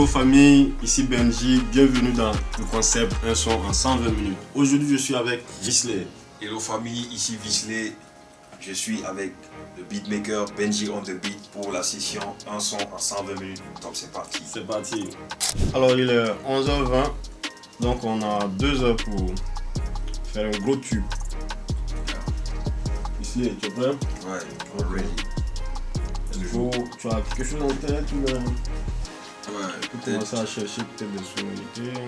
famille, ici Benji, bienvenue dans le concept Un son en 120 minutes. Aujourd'hui je suis avec Visley. Hello famille, ici Visley. Je suis avec le beatmaker Benji on the beat pour la session Un son en 120 minutes. Donc c'est parti. C'est parti. Alors il est 11h20, donc on a 2 heures pour faire un gros tube. Visley, tu es prêt? Ouais, ready. Tu as quelque chose en tête ou bien? Ouais, Tu peux commencer à chercher peut-être des sonorités.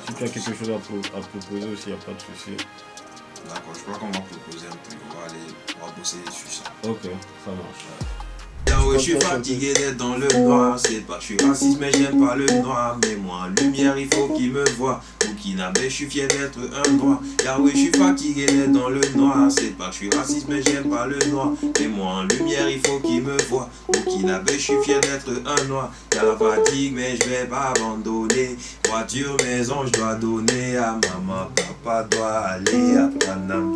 Si tu as quelque chose à proposer aussi, il n'y a pas de souci. D'accord, je crois qu'on va proposer un truc. On va bosser sur ça. Ok, ça marche. Je suis fatigué d'être dans le noir. C'est pas que je suis raciste mais j'aime pas le noir. Mais moi en lumière il faut qu'il me voie. Burkinabé je suis fier d'être un noir. Yahweh je suis fatigué d'être dans le noir. C'est pas que je suis raciste mais j'aime pas le noir. Mais moi en lumière il faut qu'il me voie. Burkinabé je suis fier d'être un noir. Y'a la fatigue mais je vais pas abandonner. Voiture maison je dois donner à maman. Papa doit aller à Panama.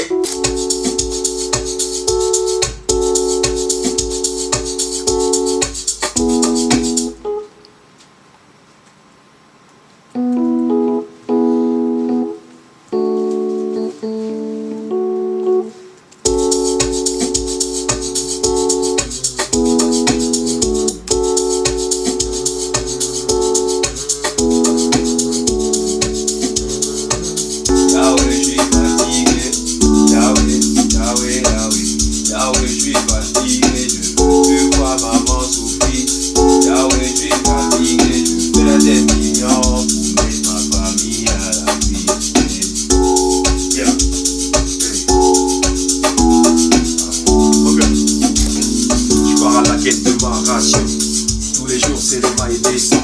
Tous les jours c'est le maille descend.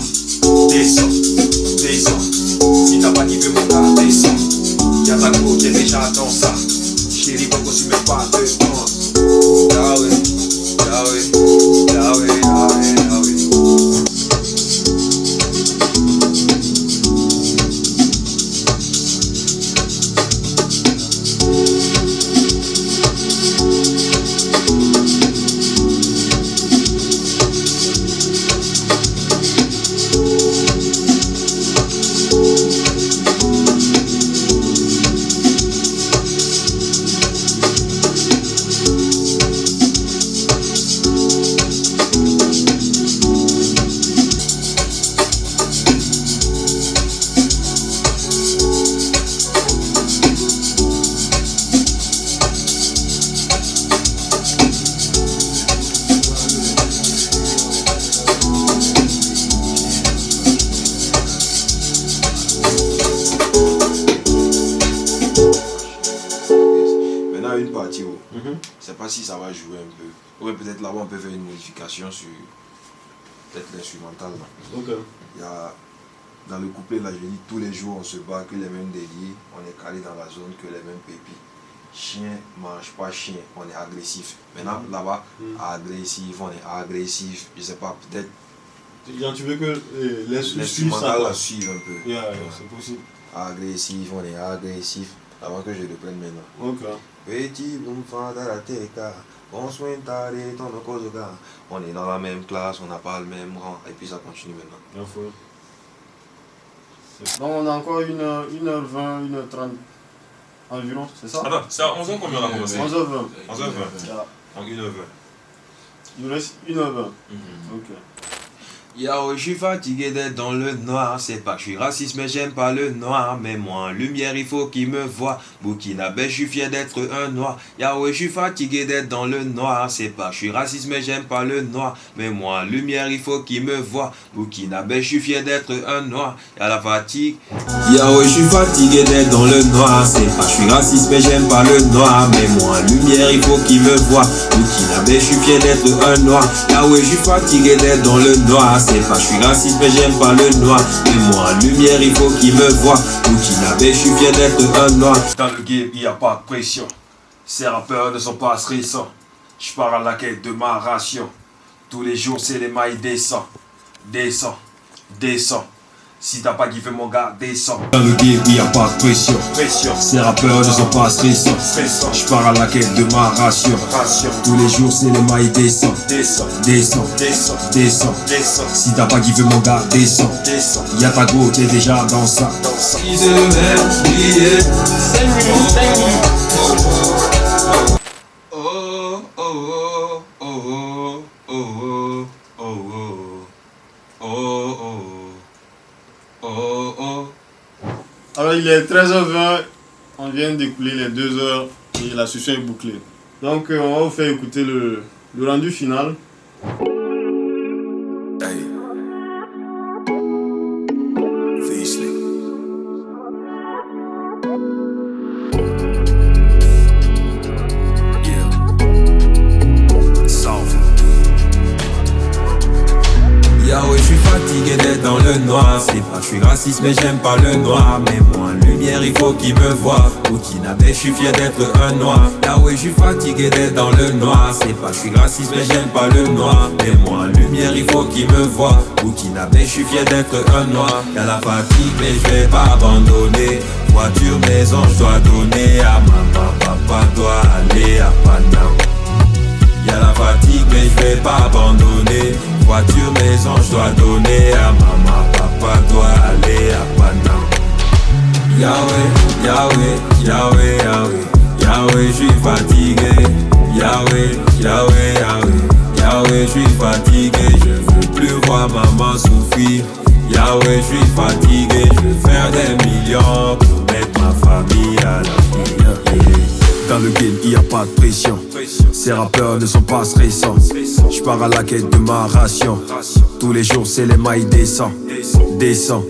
Si t'as pas kiffé mon gars, descends. Y'a ta go qui est déjà dans ça. Chérie, pourquoi tu mets pas de pense? Yahweh. Une partie où je sais pas si ça va jouer un peu. Ouais, peut-être là-bas on peut faire une modification sur peut-être l'instrumental. Ok. Il y a dans le couplet là, je dis tous les jours on se bat que les mêmes délits, on est calé dans la zone que les mêmes pépis. Chien mange pas chien, on est agressif. Maintenant là-bas, agressif, on est agressif. Je sais pas, peut-être. Tu veux que l'instrumental la suive un peu. Yeah, c'est possible. Agressif, on est agressif. Avant que je le prenne maintenant. Ok. Petit boum la teka, on soigne taré ton okozoga. On est dans la même classe, on n'a pas le même rang. Et puis ça continue maintenant. Bien fou. Donc on a encore 1h20, 1h30 environ, c'est ça? Attends, c'est à 11h combien on a commencé? 11h20. 11h20. Donc 1h20. Il nous reste 1h20. Ok. Yahweh, je suis fatigué d'être dans le noir. C'est pas que je suis raciste, mais j'aime pas le noir. Mais moi en lumière, il faut qu'il me voie. Burkinabé, je suis fier d'être un noir. Yahweh, je suis fatigué d'être dans le noir. C'est pas que je suis raciste, mais j'aime pas le noir. Mais moi en lumière, il faut qu'il me voie. Burkinabé, je suis fier d'être un noir. Y'a la fatigue. Yahweh, je suis fatigué d'être dans le noir. C'est pas que je suis raciste, mais j'aime pas le noir. Mais moi en lumière, il faut qu'il me voie. Burkinabé, je suis fier d'être un noir. Yahweh, je suis fatigué d'être dans le noir. C'est pas, je suis raciste mais j'aime pas le noir. Mais moi en lumière il faut qu'il me voie. Burkinabé, je suis fier d'être un noir. Dans le game il y a pas de pression. Ces rappeurs ne sont pas stressants. Je pars à la quête de ma ration. Tous les jours c'est les mailles descend. Si t'as pas kiffé mon gars, descends. Dans le game, il y a pas de pression. Ces rappeurs ne sont pas stressants. Je pars à la quête de ma ration. Tous les jours, c'est les mailles descend. Descends. Si t'as pas kiffé mon gars, descends. Y'a ta go, t'es déjà dans ça. C'est le même billet. Alors il est 13h20, on vient d'écouler les 2 heures et la session est bouclée. Donc on va vous faire écouter le rendu final. Yahweh, je suis fatigué d'être dans le noir. C'est pas que je suis raciste mais j'aime pas le noir. Mais moi en lumière il faut qu'il me voie. Burkinabé, je suis fier d'être un noir. Yahweh, je suis fatigué d'être dans le noir. C'est pas que je suis raciste mais j'aime pas le noir. Mais moi en lumière il faut qu'il me voie. Burkinabé, je suis fier d'être un noir. Y'a la fatigue mais je vais pas abandonner. Voiture, maison, je dois donner à maman. Papa doit aller à Panama. Y'a la fatigue mais je vais pas abandonner. Voiture, maison, je dois donner à maman. Papa doit aller à Panama. Yahweh, je suis fatigué. Yahweh, je suis fatigué. Je veux plus voir maman souffrir. Yahweh, je suis fatigué. Je veux faire des millions pour mettre ma famille à l'abri. Dans le game, il y a pas de pression. Ces rappeurs ne sont pas stressants. Je pars à la quête de ma ration. Tous les jours, c'est les mailles descend. Descends.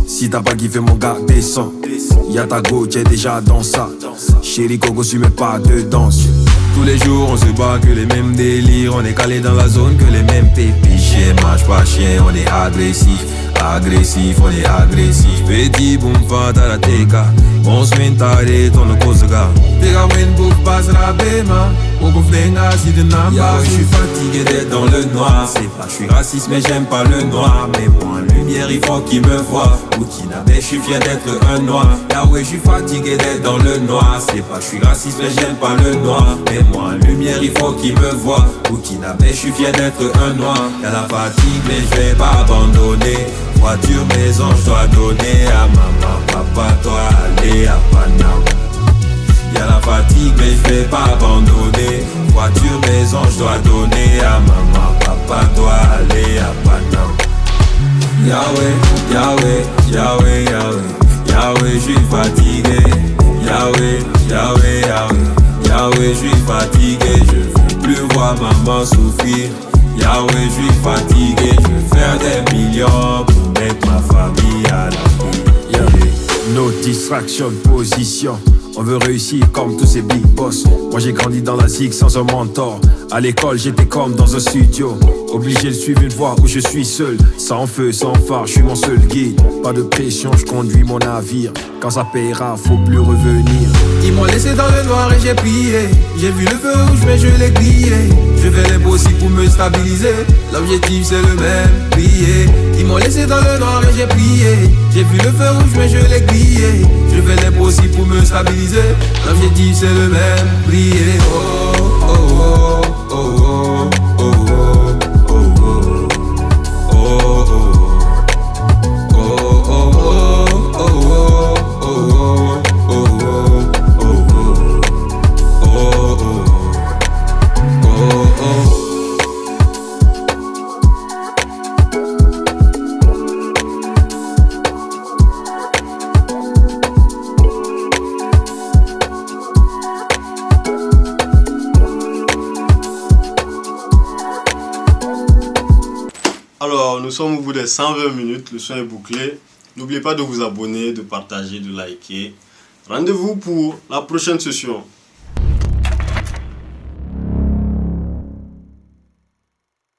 Si t'as pas kiffé mon gars, descends. Y'a ta go, t'es déjà dans ça. Chérie Coco, tu mets pas de danse. Tous les jours on se bat que les mêmes délires. On est calé dans la zone que les mêmes pépis. Chien, mange pas chien, on est agressif. On est agressif. Petit boom fat à la TK. On se met taré, ton le cause gars. Tega win book passe la bema. Au bout flinga si de namba. Je suis fatigué d'être dans le noir. C'est pas que je suis raciste mais j'aime pas le noir. Mais moi en lumière il faut qu'il me voie. Burkinabé, je suis fier d'être un noir. Yahweh, je suis fatigué d'être dans le noir. C'est pas que je suis raciste mais j'aime pas le noir. Mais moi en lumière il faut qu'il me voie. Burkinabé, je suis fier d'être un noir. Y'a la fatigue mais je vais pas abandonner. Voiture, maison, je dois donner à maman. Papa doit aller à Panama. Y'a la fatigue mais je vais pas abandonner. Voiture, maison, je dois donner à maman. Papa doit aller à Panama. Yahweh, je suis fatigué. Yahweh, je suis fatigué. Je veux plus voir maman souffrir. Yahweh, je suis fatigué. Je veux faire des millions pour mettre ma famille à l'abri. No distraction, position. On veut réussir comme tous ces big boss. Moi j'ai grandi dans la zig sans un mentor. À l'école j'étais comme dans un studio. Obligé de suivre une voie où je suis seul. Sans feu, sans phare, je suis mon seul guide. Pas de pression, je conduis mon navire. Quand ça payera, faut plus revenir. Ils m'ont laissé dans le noir et j'ai prié. J'ai vu le feu rouge mais je l'ai grillé. Je fais l'impossible pour me stabiliser. L'objectif c'est le même, briller. Ils m'ont laissé dans le noir et j'ai prié. J'ai vu le feu rouge mais je l'ai grillé. Je fais l'impossible pour me stabiliser. L'objectif c'est le même, briller. Oh oh oh oh oh oh oh oh Alors, nous sommes au bout des 120 minutes, le son est bouclé. N'oubliez pas de vous abonner, de partager, de liker. Rendez-vous pour la prochaine session.